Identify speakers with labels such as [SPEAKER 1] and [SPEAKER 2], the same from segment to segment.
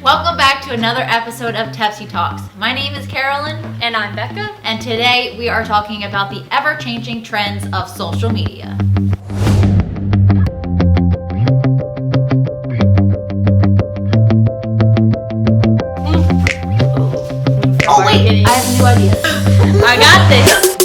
[SPEAKER 1] Welcome back to another episode of Tepsi Talks. My name is Carolyn.
[SPEAKER 2] And I'm Becca.
[SPEAKER 1] And today we are talking about the ever-changing trends of social media. Oh wait, I have new ideas.
[SPEAKER 2] I got this.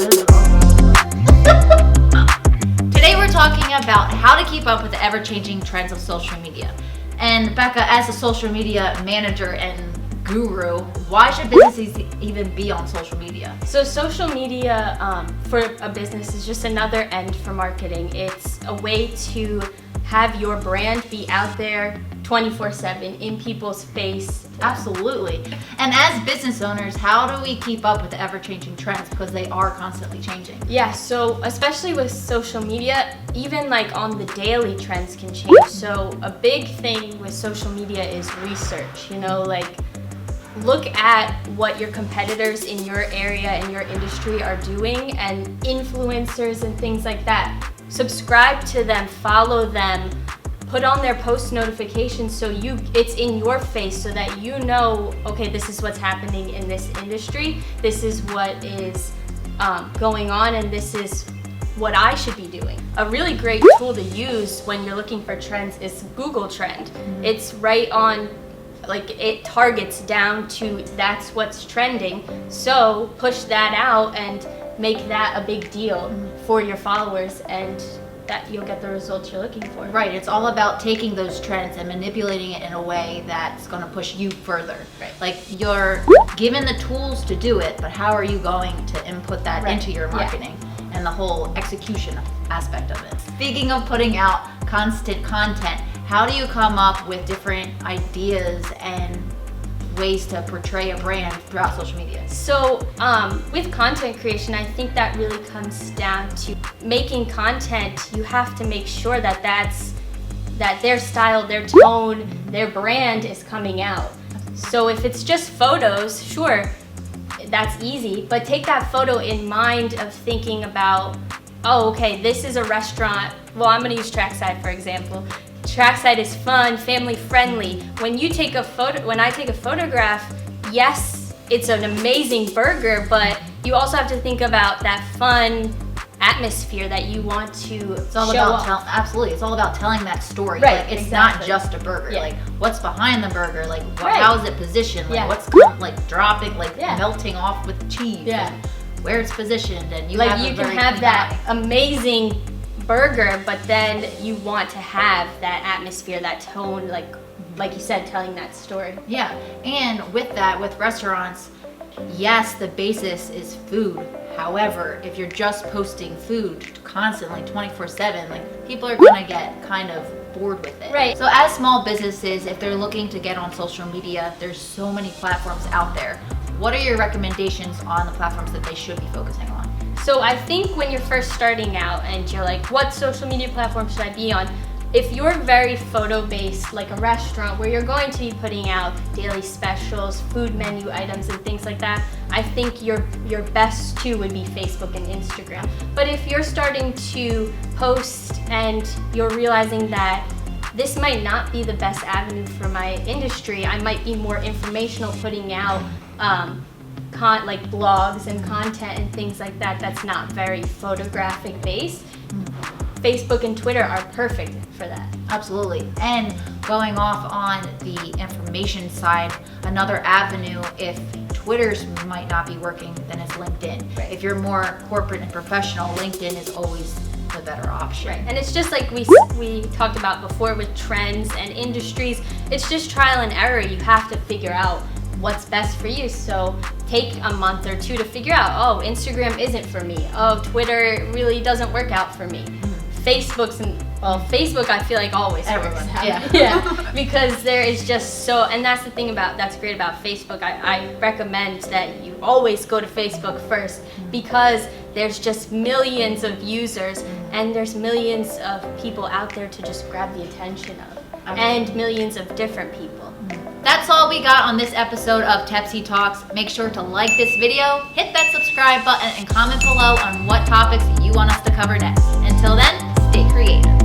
[SPEAKER 1] Today we're talking about how to keep up with the ever-changing trends of social media. And Becca, as a social media manager and guru, why should businesses even be on social media?
[SPEAKER 2] So social media for a business is just another end for marketing. It's a way to have your brand be out there 24/7 in people's face.
[SPEAKER 1] Absolutely. And as business owners, how do we keep up with the ever-changing trends, because they are constantly changing?
[SPEAKER 2] Yeah, so especially with social media, even like on the daily, trends can change. So a big thing with social media is research, like look at what your competitors in your area and your industry are doing, and influencers and things like that. Subscribe to them, follow them, put on their post notifications so it's in your face so that you know, okay, this is what's happening in this industry, this is what is going on, and this is what I should be doing. A really great tool to use when you're looking for trends is Google Trend. Mm-hmm. It's right on, it targets down to that's what's trending, so push that out and make that a big deal for your followers, and that you'll get the results you're looking for.
[SPEAKER 1] Right, it's all about taking those trends and manipulating it in a way that's going to push you further.
[SPEAKER 2] Right.
[SPEAKER 1] Like, you're given the tools to do it, but how are you going to input that into your marketing and the whole execution aspect of it? Speaking of putting out constant content, how do you come up with different ideas and ways to portray a brand throughout social media?
[SPEAKER 2] So with content creation, I think that really comes down to making content. You have to make sure that their style, their tone, their brand is coming out. So if it's just photos, sure, that's easy, but take that photo in mind of thinking about, oh, okay, this is a restaurant. Well, I'm gonna use Trackside for example. Trackside is fun, family friendly. When I take a photograph, yes, it's an amazing burger, but you also have to think about that fun atmosphere that you want to
[SPEAKER 1] It's all
[SPEAKER 2] show
[SPEAKER 1] about
[SPEAKER 2] off.
[SPEAKER 1] Absolutely, it's all about telling that story.
[SPEAKER 2] Right,
[SPEAKER 1] Like, it's
[SPEAKER 2] exactly.
[SPEAKER 1] not just a burger.
[SPEAKER 2] Yeah.
[SPEAKER 1] Like, what's behind the burger? Like,
[SPEAKER 2] Right.
[SPEAKER 1] how is it positioned? Like,
[SPEAKER 2] Yeah.
[SPEAKER 1] what's dropping, melting off with cheese?
[SPEAKER 2] Yeah.
[SPEAKER 1] And where it's positioned, and you
[SPEAKER 2] Like
[SPEAKER 1] have
[SPEAKER 2] you
[SPEAKER 1] a
[SPEAKER 2] can
[SPEAKER 1] very
[SPEAKER 2] have
[SPEAKER 1] clean
[SPEAKER 2] that
[SPEAKER 1] eye.
[SPEAKER 2] amazing burger, but then you want to have that atmosphere, that tone, like you said, telling that story.
[SPEAKER 1] Yeah, and with that, with restaurants, yes, the basis is food. However, if you're just posting food constantly 24/7, people are gonna get kind of bored with it.
[SPEAKER 2] Right.
[SPEAKER 1] So as small businesses, if they're looking to get on social media, there's so many platforms out there. What are your recommendations on the platforms that they should be focusing on?
[SPEAKER 2] So I think when you're first starting out and you're like, what social media platform should I be on? If you're very photo-based, like a restaurant where you're going to be putting out daily specials, food menu items and things like that, I think your best two would be Facebook and Instagram. But if you're starting to post and you're realizing that this might not be the best avenue for my industry, I might be more informational, putting out like blogs and content and things like that that's not very photographic based. Facebook and Twitter are perfect for that.
[SPEAKER 1] Absolutely. And going off on the information side, another avenue, if Twitter's might not be working, then it's LinkedIn.
[SPEAKER 2] Right.
[SPEAKER 1] If you're more corporate and professional, LinkedIn is always the better option.
[SPEAKER 2] Right. And it's just like we talked about before with trends and industries, it's just trial and error. You have to figure out what's best for you. So take a month or two to figure out, oh, Instagram isn't for me. Oh, Twitter really doesn't work out for me. Facebook I feel like always
[SPEAKER 1] Everyone
[SPEAKER 2] works.
[SPEAKER 1] has.
[SPEAKER 2] Yeah, because there is just so, and that's the thing that's great about Facebook. I recommend that you always go to Facebook first, because there's just millions of users and there's millions of people out there to just grab the attention of, and millions of different people.
[SPEAKER 1] That's all we got on this episode of Tepsi Talks. Make sure to like this video, hit that subscribe button, and comment below on what topics you want us to cover next. Until then, stay creative.